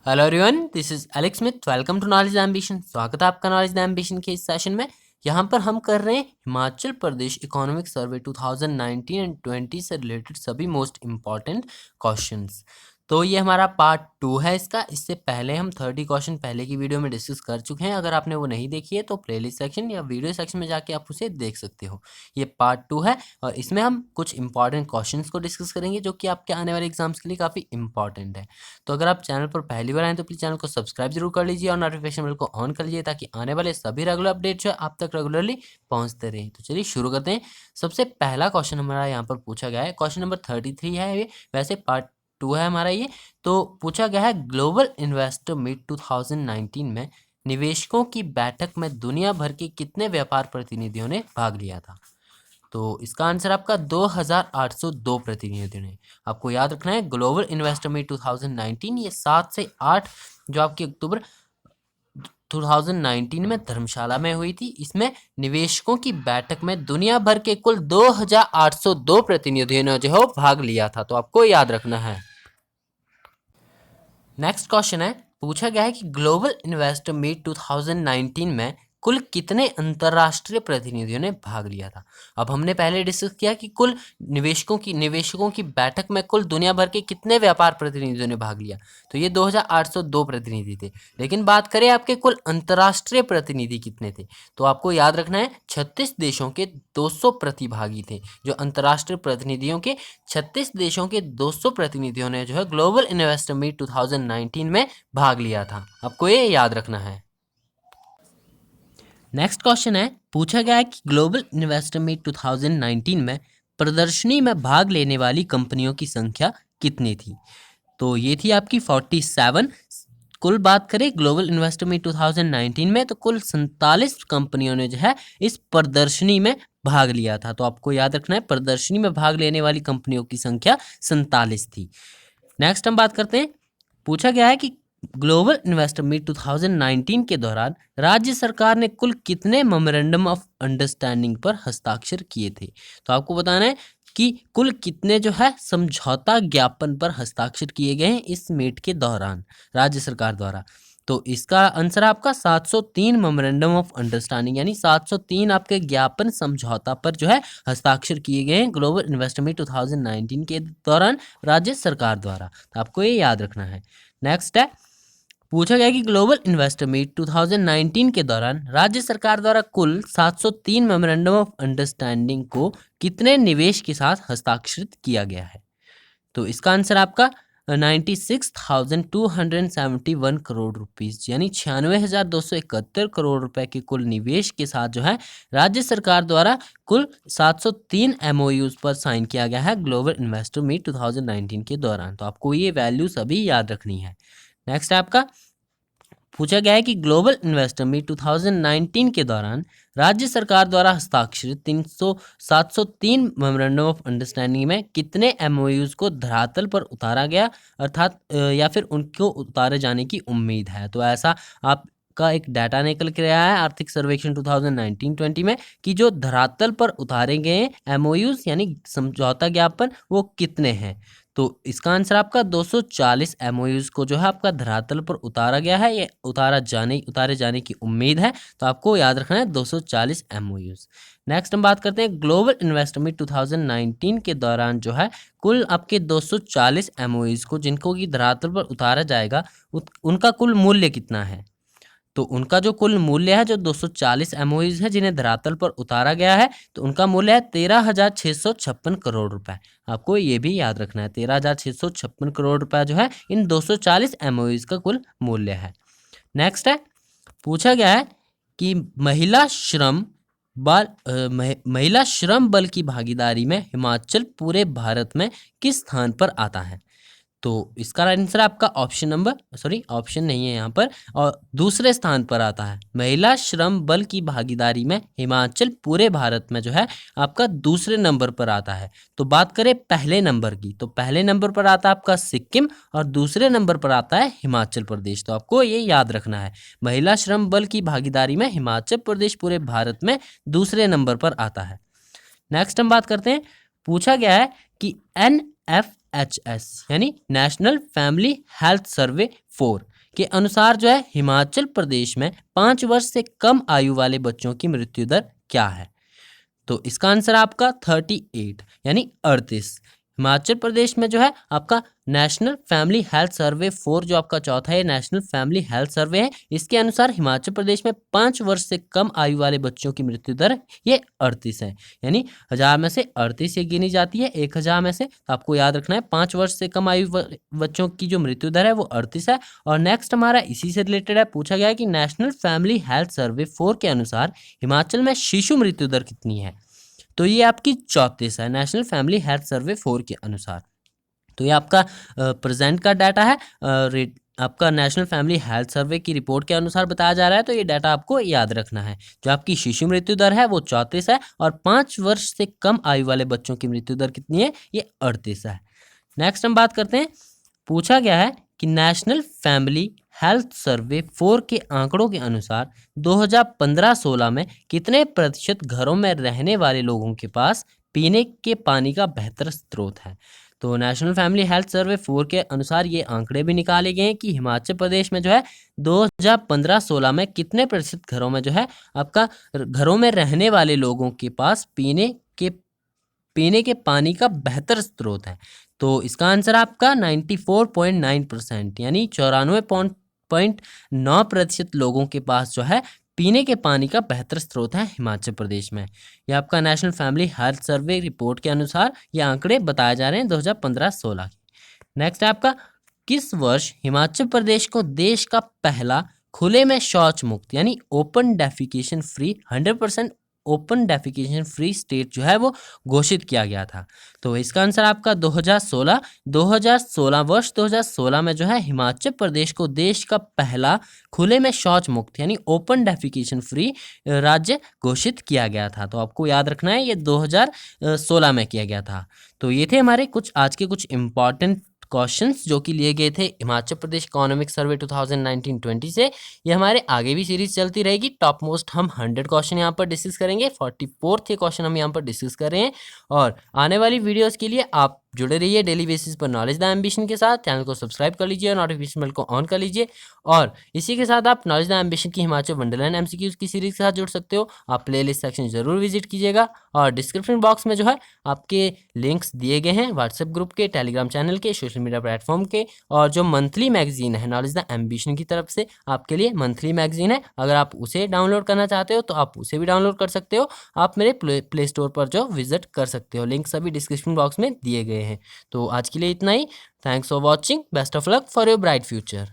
Hello everyone, this is Alex Smith. Welcome to Knowledge Ambition. स्वागत है आपका knowledge ambition के इस सेशन में। यहाँ पर हम कर रहे हैं Himachal Pradesh economic survey 2019 and 20 से रिलेटेड सभी मोस्ट इम्पॉर्टेंट क्वेश्चंस। तो ये हमारा पार्ट 2 है इसका। इससे पहले हम 30 क्वेश्चन पहले की वीडियो में डिस्कस कर चुके हैं। अगर आपने वो नहीं देखी है तो प्लेलिस्ट सेक्शन या वीडियो सेक्शन में जाके आप उसे देख सकते हो। ये पार्ट 2 है और इसमें हम कुछ इंपॉर्टेंट क्वेश्चंस को डिस्कस करेंगे जो कि आपके आने वाले एग्जाम्स के लिए काफ़ी इंपॉर्टेंट है। तो अगर आप चैनल पर पहली बार आए तो प्लीज़ चैनल को सब्सक्राइब जरूर कर लीजिए और नोटिफिकेशन बेल को ऑन कर लीजिए ताकि आने वाले सभी रेगुलर अपडेट जो है आप तक रेगुलरली पहुंचते रहे। तो चलिए शुरू करते हैं। सबसे पहला क्वेश्चन हमारा यहाँ पर पूछा गया है, क्वेश्चन नंबर 33 है ये, वैसे पार्ट 2 है हमारा ये। तो पूछा गया है ग्लोबल इन्वेस्टर मीट 2019 में निवेशकों की बैठक में दुनिया भर के कितने व्यापार प्रतिनिधियों ने भाग लिया था। तो इसका आंसर आपका 2802 प्रतिनिधियों ने। आपको याद रखना है ग्लोबल इन्वेस्टर मीट 2019 ये 7 से 8 जो आपकी अक्टूबर 2019 में धर्मशाला में हुई थी। इसमें निवेशकों की बैठक में दुनिया भर के कुल 2802 प्रतिनिधियों ने जो है भाग लिया था। तो आपको याद रखना है। नेक्स्ट क्वेश्चन है, पूछा गया है कि ग्लोबल इन्वेस्टर मीट 2019 में कुल कितने अंतर्राष्ट्रीय प्रतिनिधियों ने भाग लिया था। अब हमने पहले डिस्कस किया कि कुल निवेशकों की बैठक में कुल दुनिया भर के कितने व्यापार प्रतिनिधियों ने भाग लिया। तो ये 2802 प्रतिनिधि थे। लेकिन बात करें आपके कुल अंतर्राष्ट्रीय प्रतिनिधि कितने थे, तो आपको याद रखना है 36 देशों के 200 प्रतिभागी थे। जो अंतर्राष्ट्रीय प्रतिनिधियों के 36 देशों के 200 प्रतिनिधियों ने जो है ग्लोबल इन्वेस्टर मीट 2019 में भाग लिया था। आपको ये याद रखना है। नेक्स्ट क्वेश्चन है, पूछा गया है कि ग्लोबल इन्वेस्टर मीट 2019 में प्रदर्शनी में भाग लेने वाली कंपनियों की संख्या कितनी थी। तो ये थी आपकी 47। कुल बात करें ग्लोबल इन्वेस्टर मीट 2019 में तो कुल 47 कंपनियों ने जो है इस प्रदर्शनी में भाग लिया था। तो आपको याद रखना है प्रदर्शनी में भाग लेने वाली कंपनियों की संख्या 47 थी। नेक्स्ट हम बात करते हैं, पूछा गया है कि ग्लोबल इन्वेस्टर मीट 2019 के दौरान राज्य सरकार ने कुल कितने मेमोरेंडम ऑफ अंडरस्टैंडिंग पर हस्ताक्षर किए थे। तो आपको बताना है कि कुल कितने जो है समझौता ज्ञापन पर हस्ताक्षर किए गए हैं इस मीट के दौरान राज्य सरकार द्वारा। तो इसका आंसर आपका 703 मेमोरेंडम ऑफ अंडरस्टैंडिंग यानी 703 आपके ज्ञापन समझौता पर जो है हस्ताक्षर किए गए हैं ग्लोबल इन्वेस्टर मीट 2019 के दौरान राज्य सरकार द्वारा। तो आपको ये याद रखना है। नेक्स्ट है, पूछा गया कि ग्लोबल इन्वेस्टर मीट 2019 के दौरान राज्य सरकार द्वारा कुल 703 मेमोरेंडम ऑफ अंडरस्टैंडिंग को कितने निवेश के साथ हस्ताक्षरित किया गया है। तो इसका आंसर आपका 96,271 करोड़ रुपीस यानी 96,271 करोड़ रुपए के कुल निवेश के साथ जो है राज्य सरकार द्वारा कुल 703 MOUs पर साइन किया गया है ग्लोबल इन्वेस्टर मीट 2019 के दौरान। तो आपको ये वैल्यू सभी याद रखनी है। नेक्स्ट आपका पूछा गया है कि ग्लोबल इन्वेस्टर मीट 2019 के दौरान राज्य सरकार द्वारा हस्ताक्षरित 703 मेमोरेंडम ऑफ अंडरस्टैंडिंग में कितने MOUs को धरातल पर उतारा गया अर्थात या फिर उनको उतारे जाने की उम्मीद है। तो ऐसा आपका एक डाटा निकल के आया है आर्थिक सर्वेक्षण 2019-20 में कि जो धरातल पर उतारे गए MOUs यानी समझौता ज्ञापन वो कितने हैं। तो इसका आंसर आपका 240 MOUs को जो है आपका धरातल पर उतारा गया है, ये उतारे जाने की उम्मीद है। तो आपको याद रखना है 240 MOUs। नेक्स्ट हम बात करते हैं ग्लोबल इन्वेस्टर मीट 2019 के दौरान जो है कुल आपके 240 MOUs को जिनको की धरातल पर उतारा जाएगा उनका कुल मूल्य कितना है। तो उनका जो कुल मूल्य है जो 240 MOUs है जिन्हें धरातल पर उतारा गया है तो उनका मूल्य है 13,656 करोड़ रुपए। आपको ये भी याद रखना है 13,656 करोड़ रुपए जो है इन 240 MOUs का कुल मूल्य है। नेक्स्ट है, पूछा गया है कि महिला श्रम बल की भागीदारी में हिमाचल पूरे भारत में किस स्थान पर आता है। तो इसका आंसर आपका ऑप्शन नहीं है यहाँ पर और दूसरे स्थान पर आता है। महिला श्रम बल की भागीदारी में हिमाचल पूरे भारत में जो है आपका दूसरे नंबर पर आता है। तो बात करें पहले नंबर की तो पहले नंबर पर आता है आपका सिक्किम और दूसरे नंबर पर आता है हिमाचल प्रदेश। तो आपको ये याद रखना है महिला श्रम बल की भागीदारी में हिमाचल प्रदेश पूरे भारत में दूसरे नंबर पर आता है। नेक्स्ट हम बात करते हैं, पूछा गया है कि NFHS यानी नेशनल फैमिली हेल्थ सर्वे 4 के अनुसार जो है हिमाचल प्रदेश में 5 वर्ष से कम आयु वाले बच्चों की मृत्यु दर क्या है? तो इसका आंसर आपका 38 यानी 38। हिमाचल प्रदेश में जो है आपका नेशनल फैमिली हेल्थ सर्वे 4 जो आपका चौथा है नेशनल फैमिली हेल्थ सर्वे है, इसके अनुसार हिमाचल प्रदेश में 5 वर्ष से कम आयु वाले बच्चों की मृत्यु दर ये 38 है, यानी 1000 में से 38 ये गिनी जाती है 1000 में से। तो आपको याद रखना है 5 वर्ष से कम आयु बच्चों की जो मृत्यु दर है वो 38 है। और नेक्स्ट हमारा इसी से रिलेटेड है, पूछा गया है कि नेशनल फैमिली हेल्थ सर्वे 4 के अनुसार हिमाचल में शिशु मृत्यु दर कितनी है? तो ये आपकी 34 है नेशनल फैमिली हेल्थ सर्वे 4 के अनुसार। तो ये आपका प्रेजेंट का डाटा है, आपका नेशनल फैमिली हेल्थ सर्वे की रिपोर्ट के अनुसार बताया जा रहा है, तो ये डाटा आपको याद रखना है। जो आपकी शिशु मृत्यु दर है वो 34 है और 5 वर्ष से कम आयु वाले बच्चों की मृत्यु दर कितनी है? ये 38 है। नेक्स्ट हम बात करते हैं, पूछा गया है कि नेशनल फैमिली हेल्थ सर्वे 4 के आंकड़ों के अनुसार 2015-16 में कितने प्रतिशत घरों में रहने वाले लोगों के पास पीने के पानी का बेहतर स्रोत है? तो नेशनल फैमिली हेल्थ सर्वे 4 के अनुसार ये आंकड़े भी निकाले गए हैं कि हिमाचल प्रदेश में जो है 2015-16 में कितने प्रतिशत घरों में जो है आपका घरों में रहने वाले लोगों के पास पीने के पानी का बेहतर स्रोत है। तो इसका आंसर आपका 94.9% यानी 94.9% लोगों के पास जो है पीने के पानी का बेहतर स्रोत है हिमाचल प्रदेश में। यह आपका national family health survey report के अनुसार ये आंकड़े बताए जा रहे हैं 2015-16 के। नेक्स्ट है आपका, किस वर्ष हिमाचल प्रदेश को देश का पहला खुले में शौच मुक्त यानी open defecation free 100% open defecation free state जो है वो घोषित किया गया था? तो इसका आंसर आपका 2016 वर्ष 2016 में जो है हिमाचल प्रदेश को देश का पहला खुले में शौच मुक्त यानी ओपन डेफिकेशन फ्री राज्य घोषित किया गया था। तो आपको याद रखना है ये 2016 में किया गया था। तो ये थे हमारे कुछ आज के कुछ इम्पॉर्टेंट क्वेश्चंस जो कि लिए गए थे हिमाचल प्रदेश इकोनॉमिक सर्वे 2019-20 से। ये हमारे आगे भी सीरीज चलती रहेगी। टॉप मोस्ट हम 100 क्वेश्चन यहाँ पर डिस्कस करेंगे, 44th क्वेश्चन हम यहाँ पर डिस्कस कर रहे हैं। और आने वाली वीडियोस के लिए आप जुड़े रहिए डेली बेसिस पर नॉलेज द एम्बिशन के साथ। चैनल को सब्सक्राइब कर लीजिए और नोटिफिकेशन बेल को ऑन कर लीजिए। और इसी के साथ आप नॉलेज द एम्बिशन की हिमाचल वंडरलैंड एमसीक्यूज की सीरीज के साथ जुड़ सकते हो। आप प्लेलिस्ट सेक्शन जरूर विजिट कीजिएगा और डिस्क्रिप्शन बॉक्स में जो है आपके लिंक्स दिए गए हैं व्हाट्सएप ग्रुप के, टेलीग्राम चैनल के, सोशल मीडिया प्लेटफॉर्म के। और जो मंथली मैगजीन है नॉलेज द एम्बिशन की तरफ से आपके लिए मंथली मैगजीन है, अगर आप उसे डाउनलोड करना चाहते हो तो आप उसे भी डाउनलोड कर सकते हो। आप मेरे प्ले स्टोर पर जो विजिट कर सकते हो, लिंक सभी डिस्क्रिप्शन बॉक्स में दिए गए हैं। तो आज के लिए इतना ही। Thanks for watching, best of luck for your bright future.